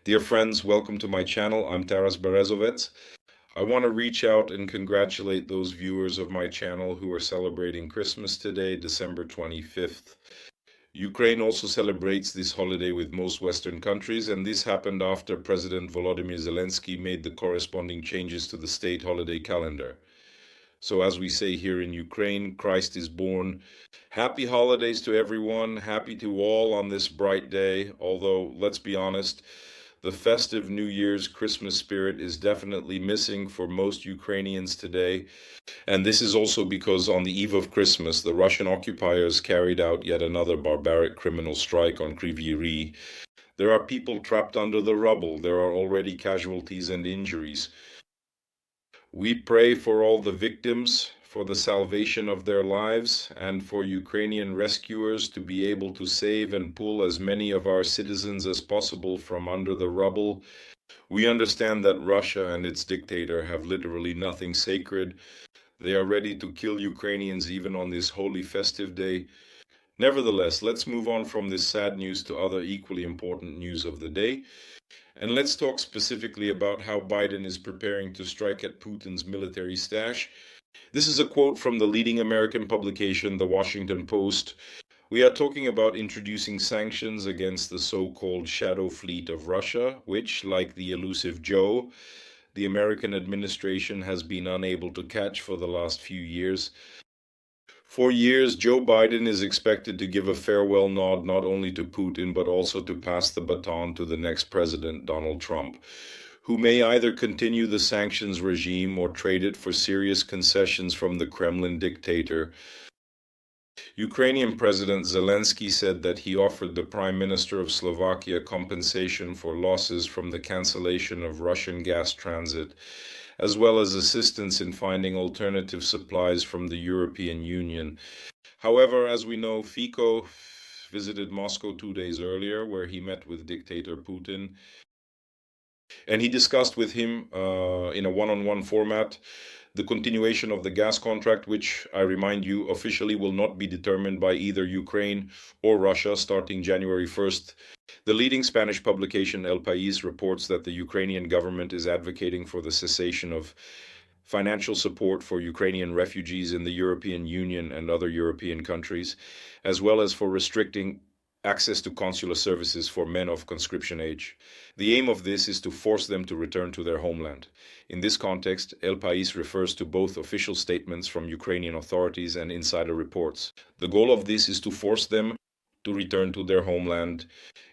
Dear friends, welcome to my channel. I'm Taras Berezovets. I want to reach out and congratulate those viewers of my channel who are celebrating Christmas today, December 25th. Ukraine also celebrates this holiday with most Western countries, and this happened after President Volodymyr Zelensky made the corresponding changes to the state holiday calendar. So, as we say here in Ukraine, Christ is born. Happy holidays to everyone. Happy to all on this bright day. Although, let's be honest, the festive New Year's Christmas spirit is definitely missing for most Ukrainians today. And this is also because on the eve of Christmas, the Russian occupiers carried out yet another barbaric criminal strike on Kryvyi Rih. There are people trapped under the rubble. There are already casualties and injuries. We pray for all the victims, for the salvation of their lives, and for Ukrainian rescuers to be able to save and pull as many of our citizens as possible from under the rubble. We understand that Russia and its dictator have literally nothing sacred. They are ready to kill Ukrainians even on this holy festive day. Nevertheless, let's move on from this sad news to other equally important news of the day. And let's talk specifically about how Biden is preparing to strike at Putin's military stash. This is a quote from the leading American publication, The Washington Post. We are talking about introducing sanctions against the so-called shadow fleet of Russia, which, like the elusive Joe, the American administration has been unable to catch for the last few years. For years, Joe Biden is expected to give a farewell nod not only to Putin, but also to pass the baton to the next president, Donald Trump, who may either continue the sanctions regime or trade it for serious concessions from the Kremlin dictator. Ukrainian President Zelensky said that he offered the Prime Minister of Slovakia compensation for losses from the cancellation of Russian gas transit, as well as assistance in finding alternative supplies from the European Union. However, as we know, Fico visited Moscow 2 days earlier, where he met with dictator Putin, and he discussed with him in a one-on-one format the continuation of the gas contract, which, I remind you, officially will not be determined by either Ukraine or Russia starting January 1st. The leading Spanish publication El País reports that the Ukrainian government is advocating for the cessation of financial support for Ukrainian refugees in the European Union and other European countries, as well as for restricting access to consular services for men of conscription age. The aim of this is to force them to return to their homeland. In this context, El País refers to both official statements from Ukrainian authorities and insider reports. The goal of this is to force them to return to their homeland.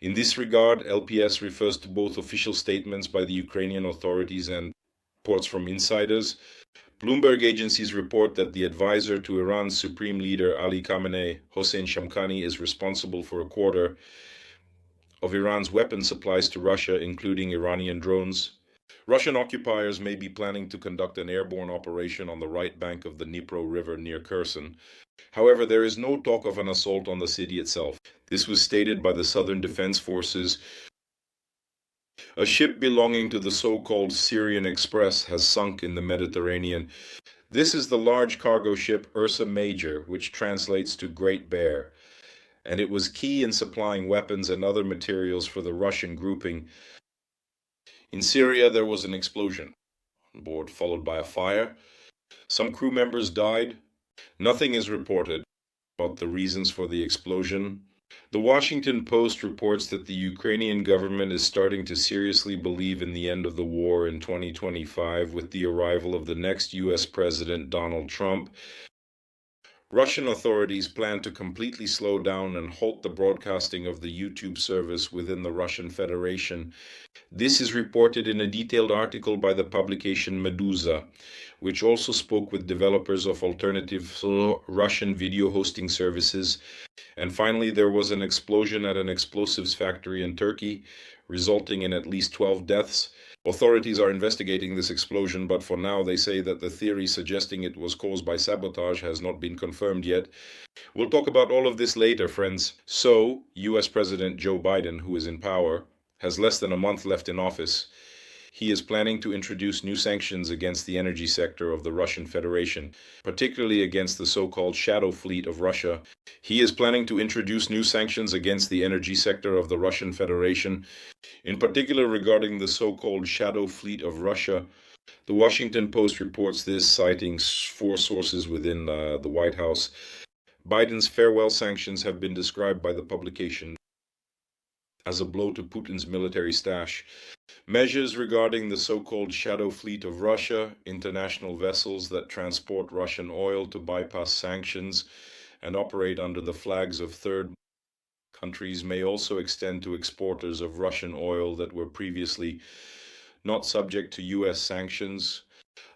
In this regard, LPS refers to both official statements by the Ukrainian authorities and reports from insiders. Bloomberg agencies report that the advisor to Iran's supreme leader Ali Khamenei, Hossein Shamkhani, is responsible for a quarter of Iran's weapon supplies to Russia, including Iranian drones. Russian occupiers may be planning to conduct an airborne operation on the right bank of the Dnipro River near Kherson. However, there is no talk of an assault on the city itself. This was stated by the Southern Defense Forces. A ship belonging to the so-called Syrian Express has sunk in the Mediterranean. This is the large cargo ship Ursa Major, which translates to Great Bear, and it was key in supplying weapons and other materials for the Russian grouping. In Syria, there was an explosion on board, followed by a fire. Some crew members died. Nothing is reported about the reasons for the explosion. The Washington Post reports that the Ukrainian government is starting to seriously believe in the end of the war in 2025 with the arrival of the next US President, Donald Trump. Russian authorities plan to completely slow down and halt the broadcasting of the YouTube service within the Russian Federation. This is reported in a detailed article by the publication Meduza, which also spoke with developers of alternative Russian video hosting services. And finally, there was an explosion at an explosives factory in Turkey, resulting in at least 12 deaths. Authorities are investigating this explosion, but for now they say that the theory suggesting it was caused by sabotage has not been confirmed yet. We'll talk about all of this later, friends. So, US President Joe Biden, who is in power, has less than a month left in office. he is planning to introduce new sanctions against the energy sector of the Russian Federation, particularly against the so-called shadow fleet of Russia. He is planning to introduce new sanctions against the energy sector of the Russian Federation, in particular regarding the so-called shadow fleet of Russia. The Washington Post reports this, citing four sources within the White House. Biden's farewell sanctions have been described by the publication as a blow to Putin's military stash. Measures regarding the so-called shadow fleet of Russia, international vessels that transport Russian oil to bypass sanctions and operate under the flags of third countries, may also extend to exporters of Russian oil that were previously not subject to U.S. sanctions.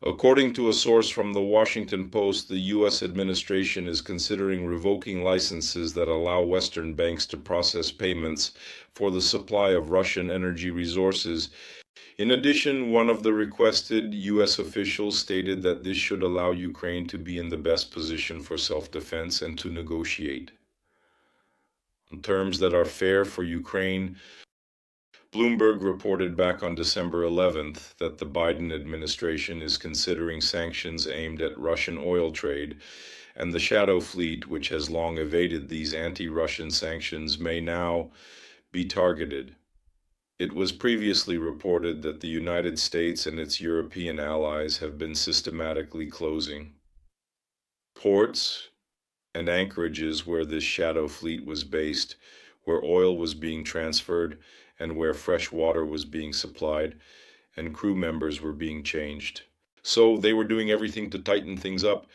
According to a source from the Washington Post, the U.S. administration is considering revoking licenses that allow Western banks to process payments for the supply of Russian energy resources. In addition, one of the requested U.S. officials stated that this should allow Ukraine to be in the best position for self-defense and to negotiate on terms that are fair for Ukraine. Bloomberg reported back on December 11th that the Biden administration is considering sanctions aimed at Russian oil trade, and the shadow fleet, which has long evaded these anti-Russian sanctions, may now be targeted. It was previously reported that the United States and its European allies have been systematically closing ports and anchorages where this shadow fleet was based, where oil was being transferred, and where fresh water was being supplied, and crew members were being changed. So they were doing everything to tighten things up.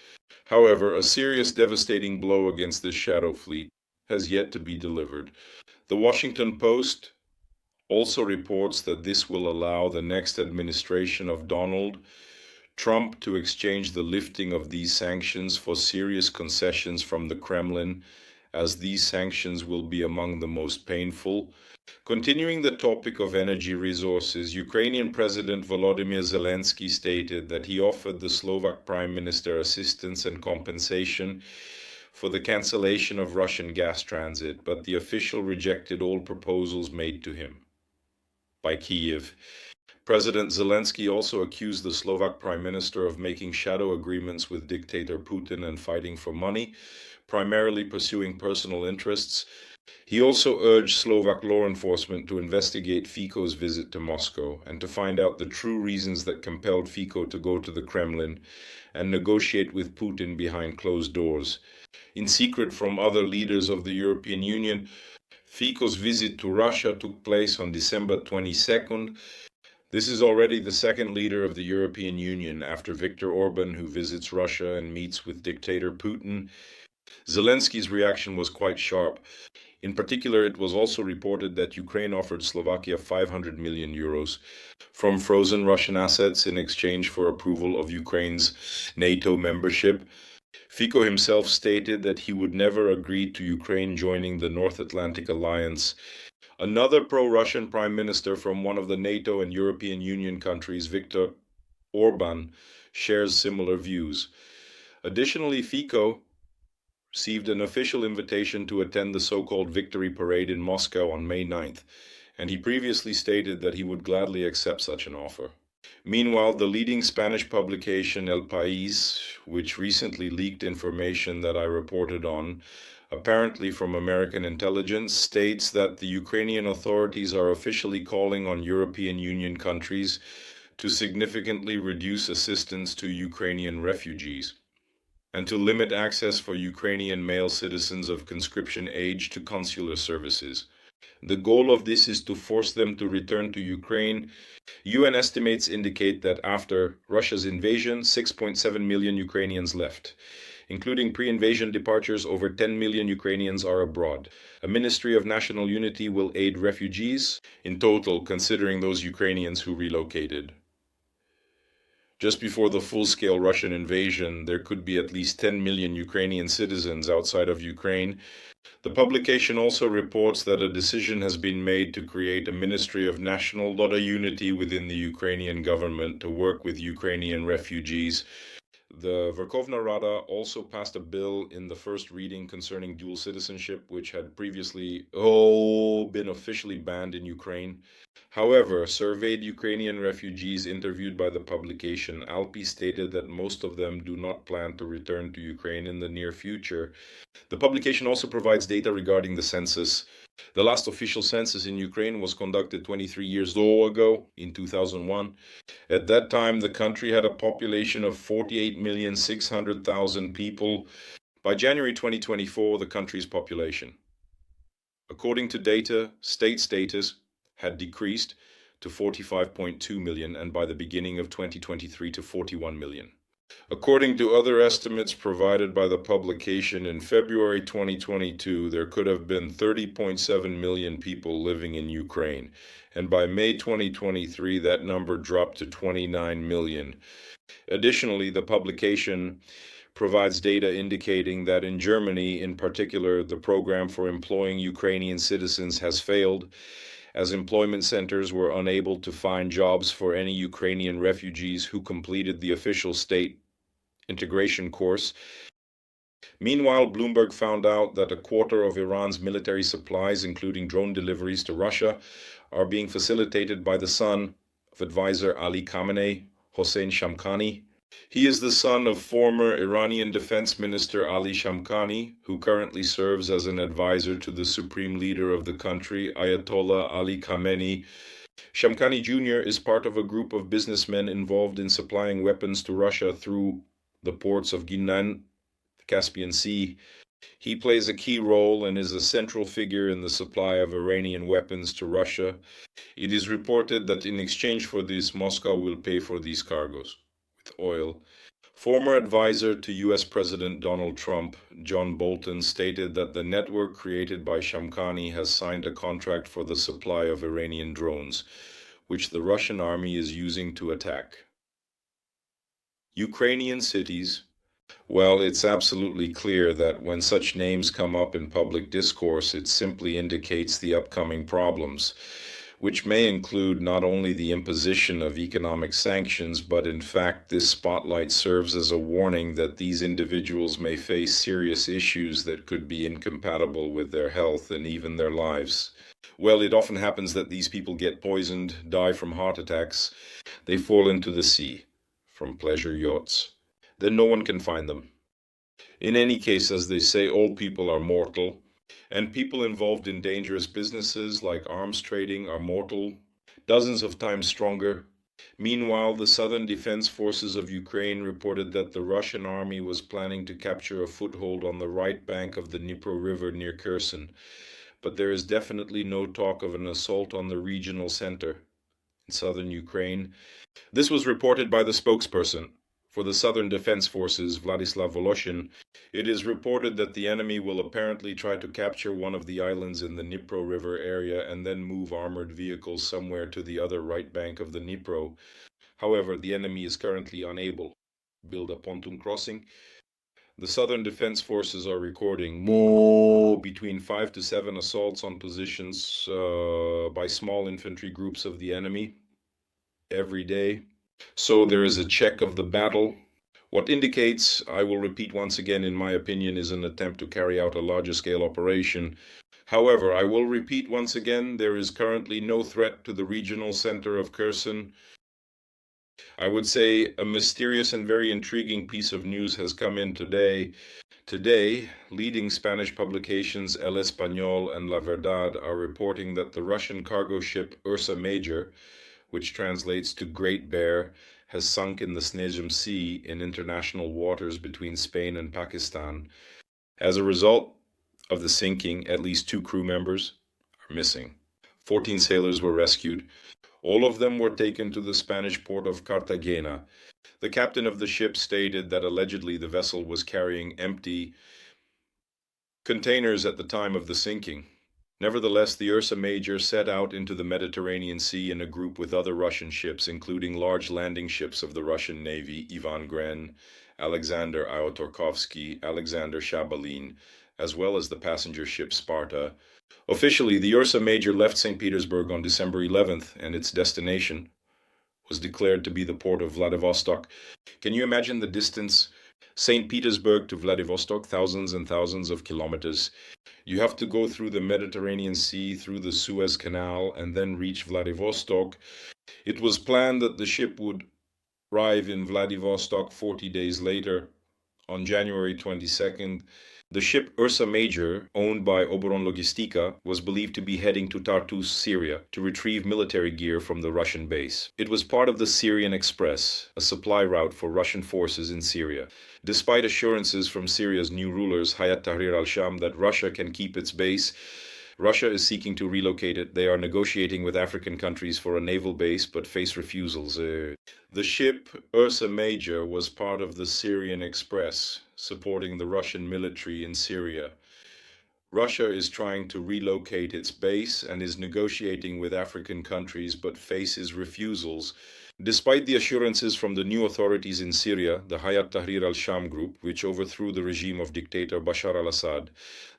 However, a serious, devastating blow against this shadow fleet has yet to be delivered. The Washington Post also reports that this will allow the next administration of Donald Trump to exchange the lifting of these sanctions for serious concessions from the Kremlin, as these sanctions will be among the most painful. Continuing the topic of energy resources, Ukrainian President Volodymyr Zelensky stated that he offered the Slovak Prime Minister assistance and compensation for the cancellation of Russian gas transit, but the official rejected all proposals made to him by Kyiv. President Zelensky also accused the Slovak Prime Minister of making shadow agreements with dictator Putin and fighting for money, primarily pursuing personal interests. He also urged Slovak law enforcement to investigate Fico's visit to Moscow and to find out the true reasons that compelled Fico to go to the Kremlin and negotiate with Putin behind closed doors. In secret from other leaders of the European Union, Fico's visit to Russia took place on December 22nd. This is already the second leader of the European Union after Viktor Orban, who visits Russia and meets with dictator Putin. Zelensky's reaction was quite sharp. In particular, it was also reported that Ukraine offered Slovakia 500 million euros from frozen Russian assets in exchange for approval of Ukraine's NATO membership. Fico himself stated that he would never agree to Ukraine joining the North Atlantic Alliance. Another pro-Russian prime minister from one of the NATO and European Union countries, Viktor Orban, shares similar views. Additionally, Fico received an official invitation to attend the so-called Victory Parade in Moscow on May 9th, and he previously stated that he would gladly accept such an offer. Meanwhile, the leading Spanish publication El País, which recently leaked information that I reported on, apparently from American intelligence, states that the Ukrainian authorities are officially calling on European Union countries to significantly reduce assistance to Ukrainian refugees and to limit access for Ukrainian male citizens of conscription age to consular services. The goal of this is to force them to return to Ukraine. UN estimates indicate that after Russia's invasion, 6.7 million Ukrainians left. Including pre-invasion departures, over 10 million Ukrainians are abroad. A Ministry of National Unity will aid refugees, in total considering those Ukrainians who relocated. Just before the full-scale Russian invasion, there could be at least 10 million Ukrainian citizens outside of Ukraine. The publication also reports that a decision has been made to create a Ministry of National Unity within the Ukrainian government to work with Ukrainian refugees. The Verkhovna Rada also passed a bill in the first reading concerning dual citizenship, which had previously been officially banned in Ukraine. However, surveyed Ukrainian refugees interviewed by the publication Alpi stated that most of them do not plan to return to Ukraine in the near future. The publication also provides data regarding the census. The last official census in Ukraine was conducted 23 years ago, in 2001. At that time, the country had a population of 48,600,000 people. By January 2024, the country's population, according to data, state status had decreased to 45.2 million, and by the beginning of 2023 to 41 million. According to other estimates provided by the publication in February 2022, there could have been 30.7 million people living in Ukraine, and by May 2023, that number dropped to 29 million. Additionally, the publication provides data indicating that in Germany, in particular, the program for employing Ukrainian citizens has failed, as employment centers were unable to find jobs for any Ukrainian refugees who completed the official state integration course. Meanwhile, Bloomberg found out that a quarter of Iran's military supplies, including drone deliveries to Russia, are being facilitated by the son of advisor Ali Khamenei, Hossein Shamkhani. He is the son of former Iranian Defense Minister Ali Shamkhani, who currently serves as an advisor to the supreme leader of the country, Ayatollah Ali Khamenei. Shamkhani Jr. is part of a group of businessmen involved in supplying weapons to Russia through the ports of Guinan, the Caspian Sea. He plays a key role and is a central figure in the supply of Iranian weapons to Russia. It is reported that in exchange for this, Moscow will pay for these cargoes with oil. Former advisor to US President Donald Trump, John Bolton, stated that the network created by Shamkhani has signed a contract for the supply of Iranian drones, which the Russian army is using to attack Ukrainian cities. Well, it's absolutely clear that when such names come up in public discourse, it simply indicates the upcoming problems, which may include not only the imposition of economic sanctions, but in fact this spotlight serves as a warning that these individuals may face serious issues that could be incompatible with their health and even their lives. Well, it often happens that these people get poisoned, die from heart attacks, they fall into the sea from pleasure yachts. Then no one can find them. In any case, as they say, old people are mortal, and people involved in dangerous businesses like arms trading are mortal, dozens of times stronger. Meanwhile, the Southern Defense Forces of Ukraine reported that the Russian army was planning to capture a foothold on the right bank of the Dnipro River near Kherson, but there is definitely no talk of an assault on the regional center in southern Ukraine. This was reported by the spokesperson for the Southern Defense Forces, Vladislav Voloshin. It is reported that the enemy will apparently try to capture one of the islands in the Dnipro River area and then move armored vehicles somewhere to the other right bank of the Dnipro. However, the enemy is currently unable to build a pontoon crossing. The Southern Defense Forces are recording between 5 to 7 assaults on positions by small infantry groups of the enemy every day. So there is a check of the battle. What indicates, I will repeat once again, in my opinion, is an attempt to carry out a larger scale operation. However, I will repeat once again, there is currently no threat to the regional center of Kherson. I would say a mysterious and very intriguing piece of news has come in today. Today, leading Spanish publications El Español and La Verdad are reporting that the Russian cargo ship Ursa Major, which translates to Great Bear, has sunk in the Snezhem Sea in international waters between Spain and Pakistan. As a result of the sinking, at least 2 crew members are missing. 14 sailors were rescued. All of them were taken to the Spanish port of Cartagena. The captain of the ship stated that allegedly the vessel was carrying empty containers at the time of the sinking. Nevertheless, the Ursa Major set out into the Mediterranean Sea in a group with other Russian ships, including large landing ships of the Russian Navy, Ivan Gren, Alexander Iotorkovsky, Alexander Shabalin, as well as the passenger ship Sparta. Officially, the Ursa Major left St. Petersburg on December 11th, and its destination was declared to be the port of Vladivostok. Can you imagine the distance? St. Petersburg to Vladivostok, thousands and thousands of kilometers. You have to go through the Mediterranean Sea, through the Suez Canal, and then reach Vladivostok. It was planned that the ship would arrive in Vladivostok 40 days later, on January 22nd. The ship Ursa Major, owned by Oberon Logistica, was believed to be heading to Tartus, Syria, to retrieve military gear from the Russian base. It was part of the Syrian Express, a supply route for Russian forces in Syria. Despite assurances from Syria's new rulers, Hayat Tahrir al-Sham, that Russia can keep its base, Russia is seeking to relocate it. They are negotiating with African countries for a naval base, but face refusals. The ship Ursa Major was part of the Syrian Express, supporting the Russian military in Syria. Russia is trying to relocate its base and is negotiating with African countries, but faces refusals. Despite the assurances from the new authorities in Syria, the Hayat Tahrir al-Sham group, which overthrew the regime of dictator Bashar al-Assad,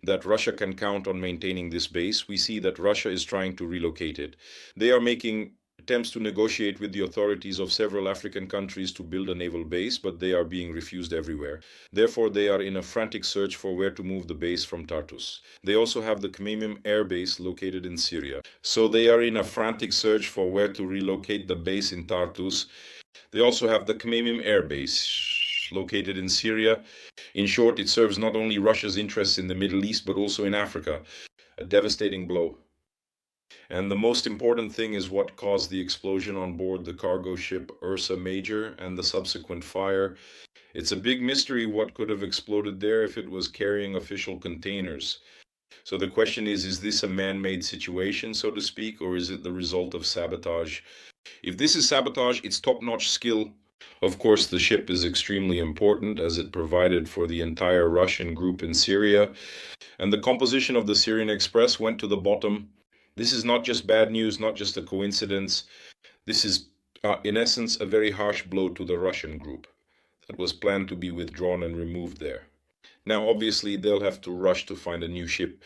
that Russia can count on maintaining this base, we see that Russia is trying to relocate it. They are making attempts to negotiate with the authorities of several African countries to build a naval base, but they are being refused everywhere. Therefore, they are in a frantic search for where to move the base from Tartus. They also have the Khmeimim air base located in Syria. So they are in a frantic search for where to relocate the base in Tartus. They also have the Khmeimim air base located in Syria. In short, it serves not only Russia's interests in the Middle East, but also in Africa. A devastating blow. And the most important thing is what caused the explosion on board the cargo ship Ursa Major and the subsequent fire. It's a big mystery what could have exploded there if it was carrying official containers. So the question is this a man-made situation, so to speak, or is it the result of sabotage? If this is sabotage, it's top-notch skill. Of course, the ship is extremely important as it provided for the entire Russian group in Syria. And the composition of the Syrian Express went to the bottom. This is not just bad news, not just a coincidence. This is, in essence, a very harsh blow to the Russian group that was planned to be withdrawn and removed there. Now, obviously, they'll have to rush to find a new ship,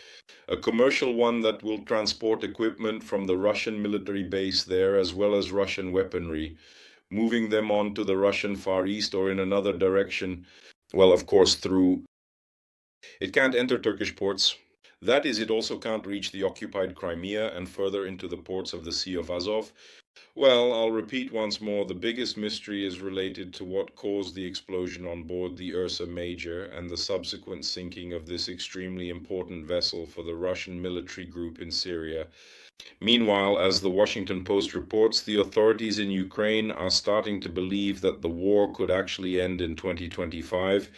a commercial one that will transport equipment from the Russian military base there, as well as Russian weaponry, moving them on to the Russian Far East or in another direction. Well, of course, through... It can't enter Turkish ports. That is, it also can't reach the occupied Crimea and further into the ports of the Sea of Azov. Well, I'll repeat once more, the biggest mystery is related to what caused the explosion on board the Ursa Major and the subsequent sinking of this extremely important vessel for the Russian military group in Syria. Meanwhile, as the Washington Post reports, the authorities in Ukraine are starting to believe that the war could actually end in 2025.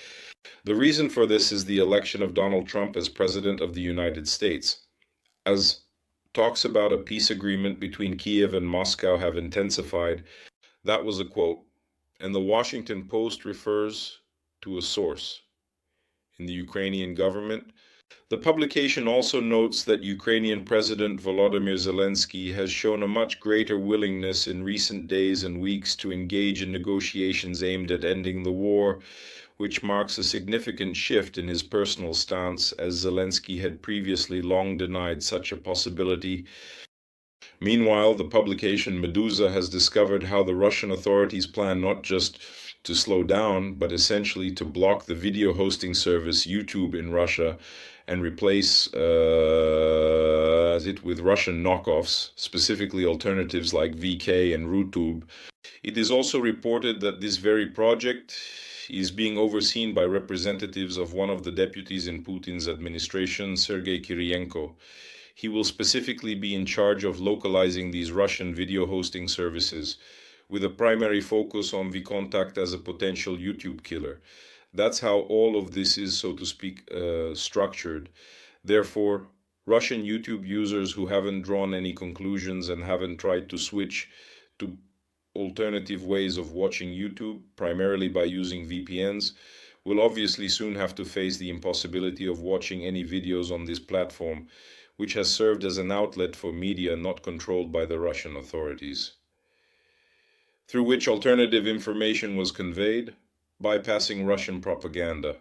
The reason for this is the election of Donald Trump as President of the United States. As talks about a peace agreement between Kiev and Moscow have intensified, that was a quote, and the Washington Post refers to a source in the Ukrainian government. The publication also notes that Ukrainian President Volodymyr Zelensky has shown a much greater willingness in recent days and weeks to engage in negotiations aimed at ending the war, which marks a significant shift in his personal stance, as Zelensky had previously long denied such a possibility. Meanwhile, the publication Meduza has discovered how the Russian authorities plan not just to slow down, but essentially to block the video hosting service YouTube in Russia and replace it with Russian knockoffs, specifically alternatives like VK and RuTube. It is also reported that this very project is being overseen by representatives of one of the deputies in Putin's administration, Sergei Kiriyenko. He will specifically be in charge of localizing these Russian video hosting services, with a primary focus on VKontakte as a potential YouTube killer. That's how all of this is, so to speak, structured. Therefore, Russian YouTube users who haven't drawn any conclusions and haven't tried to switch to alternative ways of watching YouTube, primarily by using VPNs, will obviously soon have to face the impossibility of watching any videos on this platform, which has served as an outlet for media not controlled by the Russian authorities, through which alternative information was conveyed, bypassing Russian propaganda.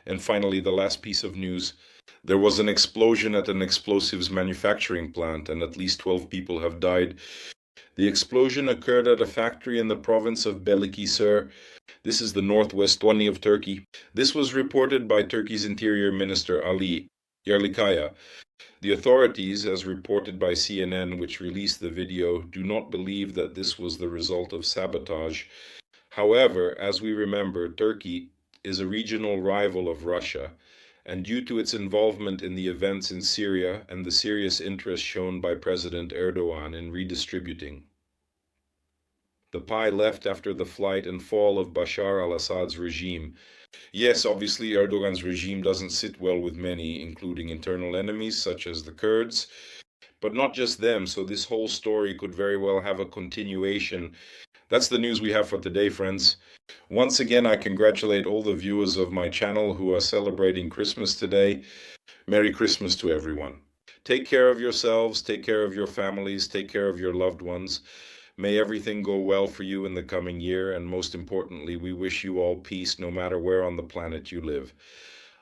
And finally, the last piece of news. There was an explosion at an explosives manufacturing plant, and at least 12 people have died The explosion occurred at a factory in the province of Balıkesir. This is the northwest corner of Turkey. This was reported by Turkey's Interior Minister Ali Yerlikaya. The authorities, as reported by CNN, which released the video, do not believe that this was the result of sabotage. However, as we remember, Turkey is a regional rival of Russia, and due to its involvement in the events in Syria and the serious interest shown by President Erdogan in redistributing the pie left after the flight and fall of Bashar al-Assad's regime. Yes, obviously Erdogan's regime doesn't sit well with many, including internal enemies such as the Kurds, but not just them, so this whole story could very well have a continuation. That's the news we have for today, friends. Once again, I congratulate all the viewers of my channel who are celebrating Christmas today. Merry Christmas to everyone. Take care of yourselves, take care of your families, take care of your loved ones. May everything go well for you in the coming year, and most importantly, we wish you all peace no matter where on the planet you live.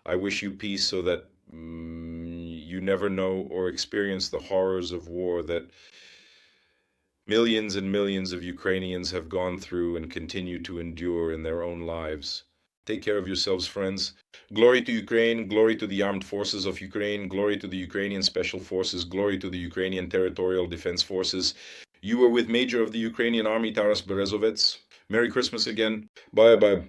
I wish you peace so that you never know or experience the horrors of war that millions and millions of Ukrainians have gone through and continue to endure in their own lives. Take care of yourselves, friends. Glory to Ukraine, glory to the armed forces of Ukraine, glory to the Ukrainian Special Forces, glory to the Ukrainian Territorial Defense Forces. You were with Major of the Ukrainian Army, Taras Berezovets. Merry Christmas again. Bye-bye.